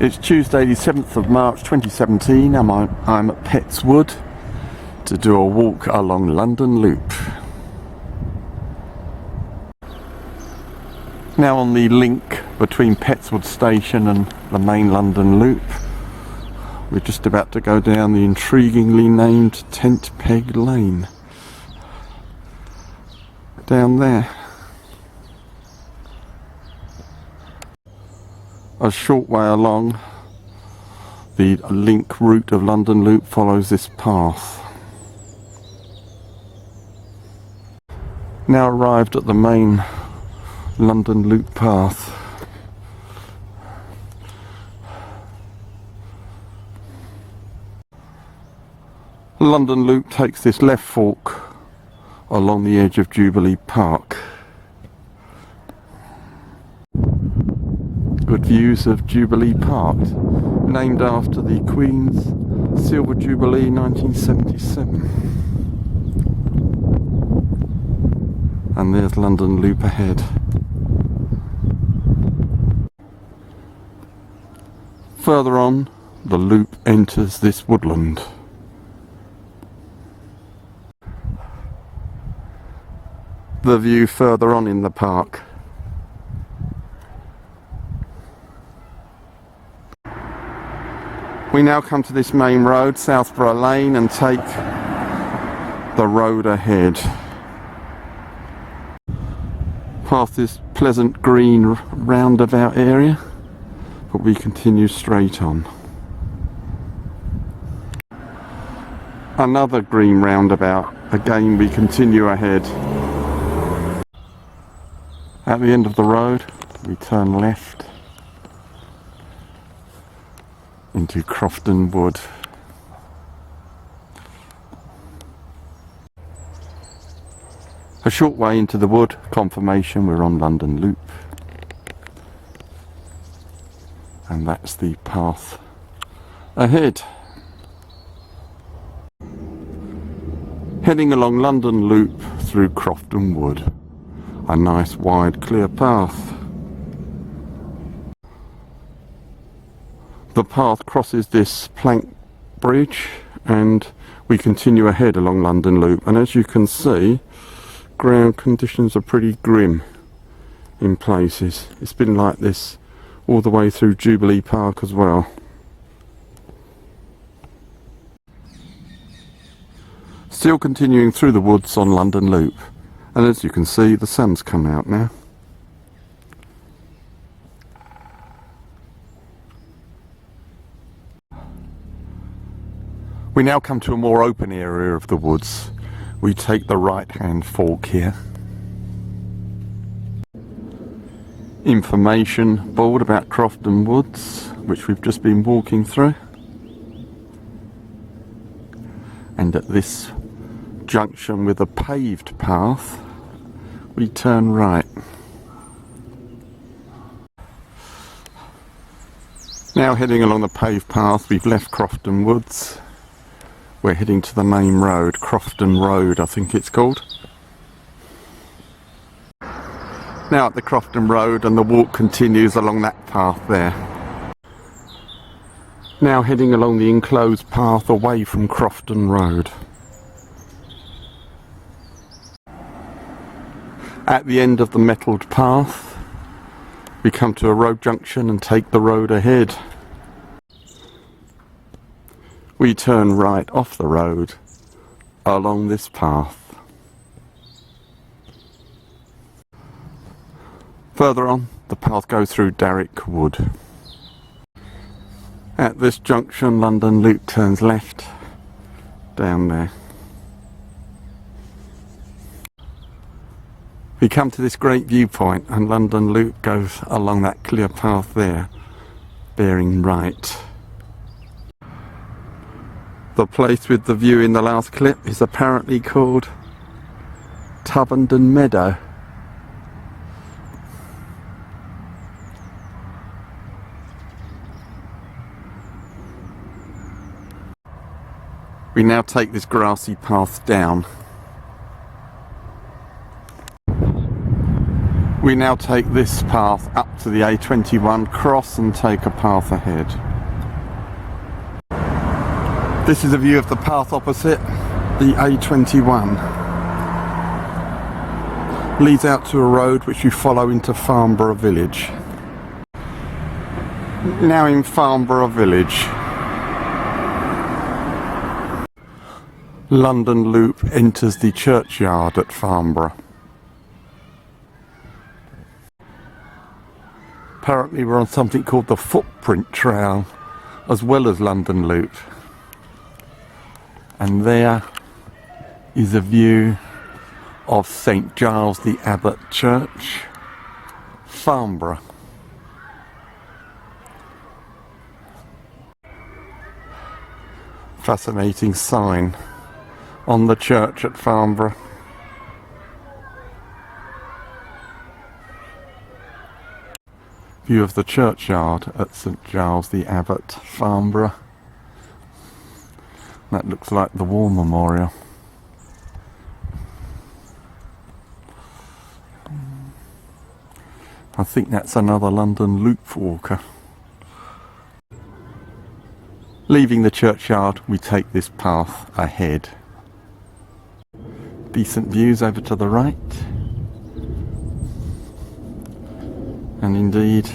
It's Tuesday the 7th of March 2017 and I'm at Petts Wood to do a walk along London Loop. Now on the link between Petts Wood Station and the main London Loop, we're just about to go down the intriguingly named Tent Peg Lane. Down there. A short way along, the link route of London Loop follows this path. Now arrived at the main London Loop path. London Loop takes this left fork along the edge of Jubilee Park. Good views of Jubilee Park, named after the Queen's Silver Jubilee 1977. And there's London Loop ahead. Further on, the loop enters this woodland. The view further on in the park. We now come to this main road, Southborough Lane, and take the road ahead. Past this pleasant green roundabout area, but we continue straight on. Another green roundabout, again we continue ahead. At the end of the road, we turn left into Crofton Wood. A short way into the wood, confirmation we're on London Loop. And that's the path ahead. Heading along London Loop through Crofton Wood. A nice wide clear path. The path crosses this plank bridge and we continue ahead along London Loop, and as you can see, ground conditions are pretty grim in places. It's been like this all the way through Jubilee Park as well. Still continuing through the woods on London Loop, and as you can see, the sun's come out now. We now come to a more open area of the woods. We take the right hand fork here. Information board about Crofton Woods, which we've just been walking through. And at this junction with a paved path, we turn right. Now heading along the paved path, we've left Crofton Woods. We're heading to the main road, Crofton Road I think it's called. Now at the Crofton Road, and the walk continues along that path there. Now heading along the enclosed path away from Crofton Road. At the end of the metalled path, we come to a road junction and take the road ahead. We turn right off the road along this path. Further on, the path goes through Darwick Wood. At this junction, London Loop turns left down there. We come to this great viewpoint and London Loop goes along that clear path there, bearing right. The place with the view in the last clip is apparently called Tendon Meadow. We now take this grassy path down. We now take this path up to the A21, cross and take a path ahead. This is a view of the path opposite, the A21. Leads out to a road which we follow into Farnborough village. Now in Farnborough village. London Loop enters the churchyard at Farnborough. Apparently we're on something called the footprint trail as well as London Loop. And there is a view of St Giles the Abbot Church, Farnborough. Fascinating sign on the church at Farnborough. View of the churchyard at St Giles the Abbot, Farnborough. That looks like the War Memorial. I think that's another London Loop walker. Leaving the churchyard, we take this path ahead. Decent views over to the right. And indeed,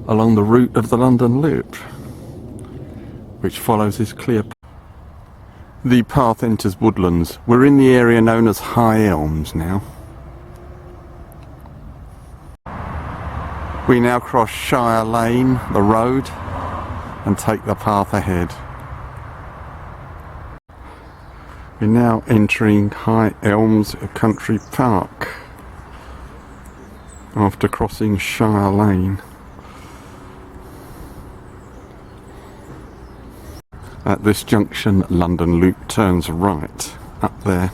along the route of the London Loop, which follows this clear path. The path enters woodlands. We're in the area known as High Elms now. We now cross Shire Lane, the road, and take the path ahead. We're now entering High Elms Country Park after crossing Shire Lane. At this junction, London Loop turns right up there.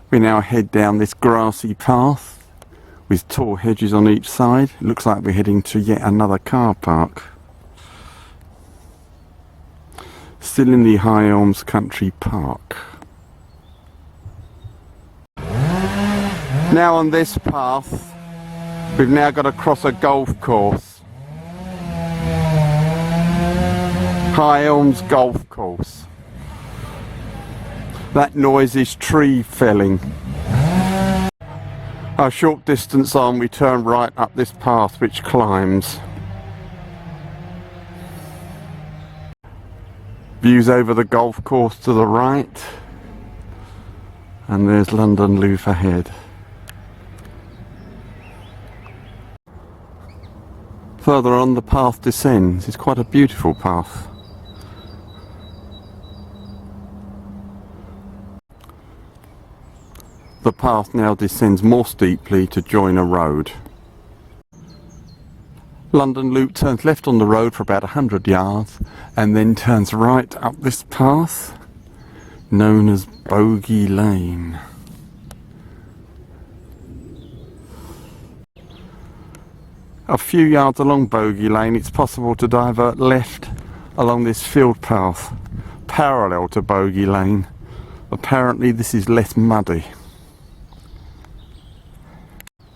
We now head down this grassy path with tall hedges on each side. It looks like we're heading to yet another car park. Still in the High Elms Country Park. Now on this path, we've now got to cross a golf course. High Elms Golf Course. That noise is tree felling. A short distance on, we turn right up this path which climbs. Views over the golf course to the right. And there's London Loop ahead. Further on, the path descends. It's quite a beautiful path. The path now descends more steeply to join a road. London Loop turns left on the road for about 100 yards and then turns right up this path known as Bogy Lane. A few yards along Bogy Lane, it's possible to divert left along this field path parallel to Bogy Lane. Apparently this is less muddy.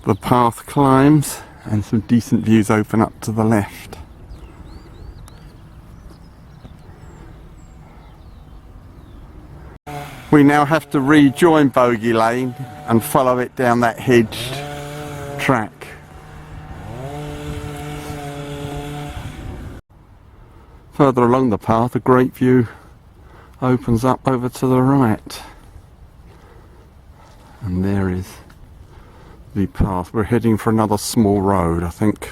The path climbs and some decent views open up to the left. We now have to rejoin Bogy Lane and follow it down that hedged track. Further along the path, a great view opens up over to the right. And there is the path. We're heading for another small road, I think.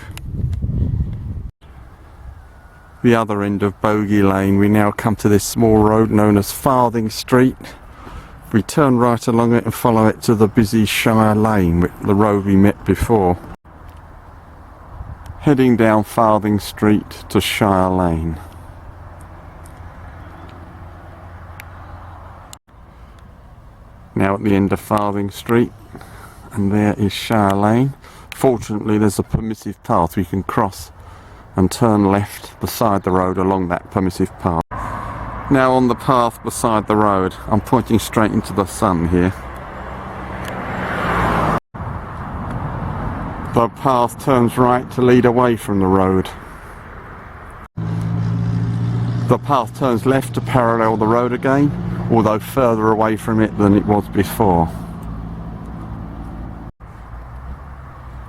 The other end of Bogy Lane, we now come to this small road known as Farthing Street. We turn right along it and follow it to the busy Shire Lane, the road we met before. Heading down Farthing Street to Shire Lane. Now at the end of Farthing Street, and there is Shire Lane. Fortunately there's a permissive path we can cross and turn left beside the road along that permissive path. Now on the path beside the road, I'm pointing straight into the sun here. The path turns right to lead away from the road. The path turns left to parallel the road again, although further away from it than it was before.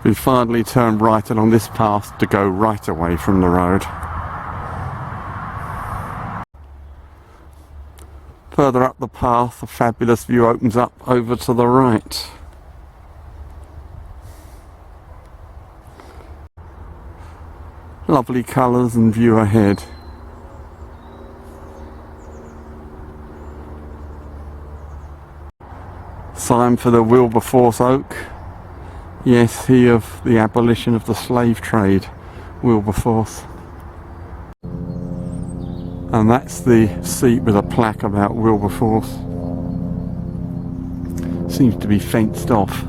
We finally turn right along this path to go right away from the road. Further up the path, a fabulous view opens up over to the right. Lovely colours and view ahead. Sign for the Wilberforce oak. Yes, he of the abolition of the slave trade, Wilberforce. And that's the seat with a plaque about Wilberforce. Seems to be fenced off.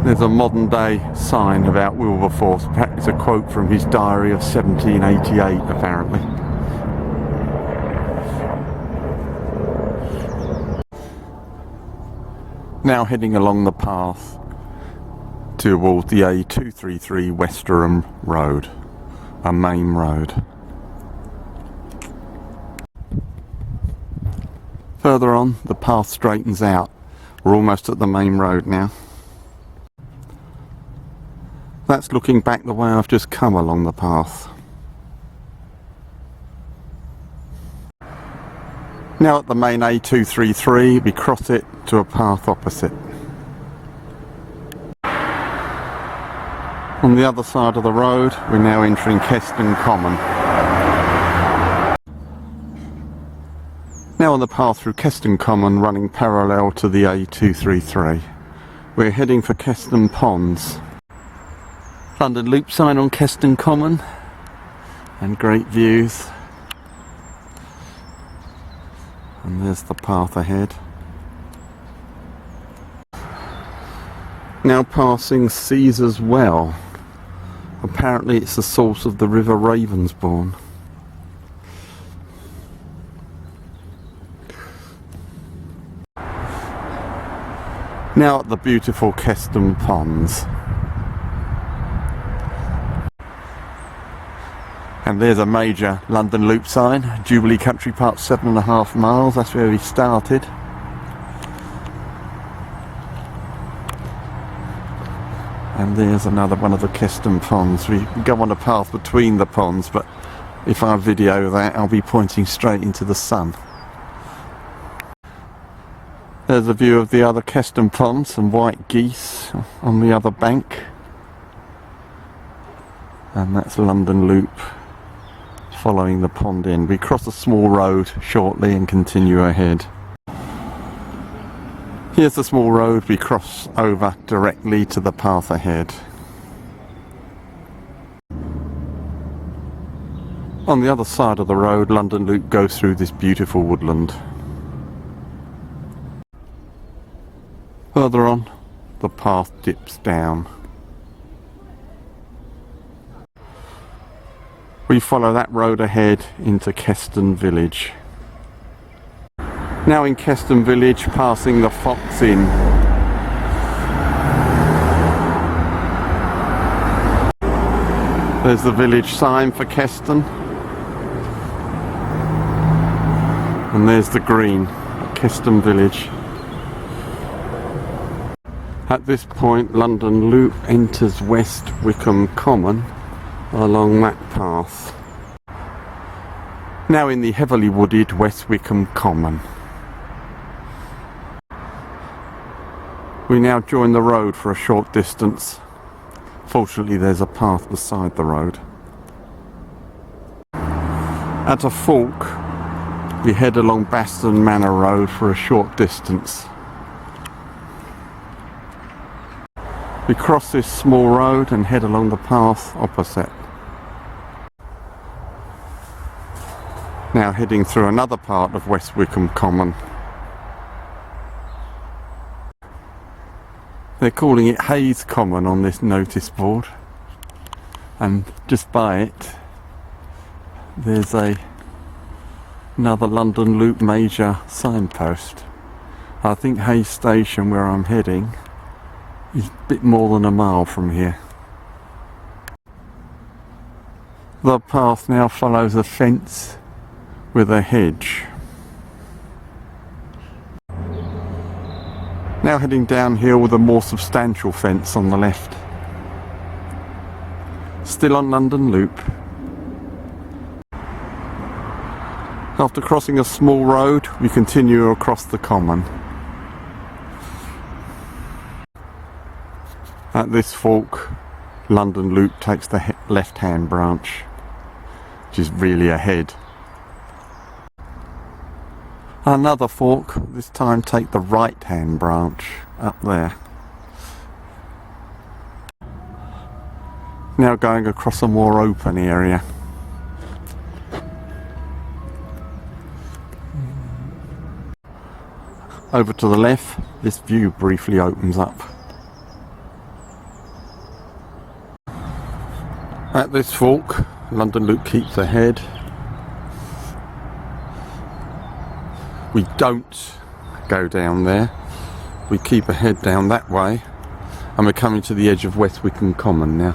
There's a modern day sign about Wilberforce. Perhaps it's a quote from his diary of 1788 apparently. Now heading along the path towards the A233 Westerham Road, a main road. Further on, the path straightens out. We're almost at the main road now. That's looking back the way I've just come along the path. Now at the main A233, we cross it to a path opposite. On the other side of the road, we're now entering Keston Common. Now on the path through Keston Common, running parallel to the A233. We're heading for Keston Ponds. London Loop sign on Keston Common, and great views. And there's the path ahead. Now passing Caesar's Well. Apparently it's the source of the River Ravensbourne. Now at the beautiful Keston Ponds. And there's a major London Loop sign, Jubilee Country Park, 7.5 miles, that's where we started. And there's another one of the Keston Ponds. We go on a path between the ponds, but if I video that, I'll be pointing straight into the sun. There's a view of the other Keston Ponds, some white geese on the other bank. And that's London Loop. Following the pond in. We cross a small road shortly and continue ahead. Here's the small road we cross over directly to the path ahead. On the other side of the road, London Loop goes through this beautiful woodland. Further on, the path dips down. We follow that road ahead into Keston Village. Now in Keston Village, passing the Fox Inn. There's the village sign for Keston. And there's the green at Keston Village. At this point, London Loop enters West Wickham Common along that path. Now in the heavily wooded West Wickham Common. We now join the road for a short distance. Fortunately, there's a path beside the road. At a fork, we head along Baston Manor Road for a short distance. We cross this small road and head along the path opposite. Now heading through another part of West Wickham Common. They're calling it Hayes Common on this notice board, and just by it there's another London Loop major signpost. I think Hayes Station, where I'm heading, is a bit more than a mile from here. The path now follows a fence with a hedge. Now heading downhill with a more substantial fence on the left. Still on London Loop. After crossing a small road, we continue across the common. At this fork, London Loop takes the left-hand branch, which is really ahead. Another fork, this time take the right-hand branch up there. Now going across a more open area. Over to the left, this view briefly opens up. At this fork, London Loop keeps ahead. We don't go down there. We keep ahead down that way, and we're coming to the edge of West Wickham Common now.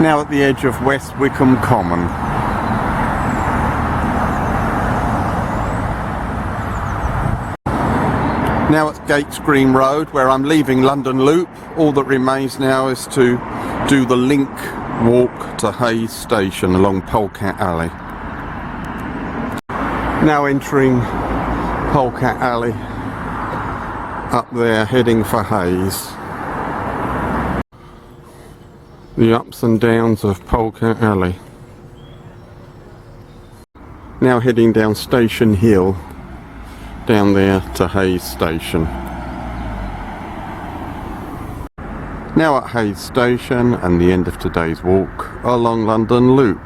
Now at the edge of West Wickham Common. Now at Gates Green Road, where I'm leaving London Loop. All that remains now is to do the link walk to Hayes Station along Polecat Alley. Now entering Polecat Alley, up there heading for Hayes. The ups and downs of Polecat Alley. Now heading down Station Hill, down there to Hayes Station. Now at Hayes Station and the end of today's walk along London Loop.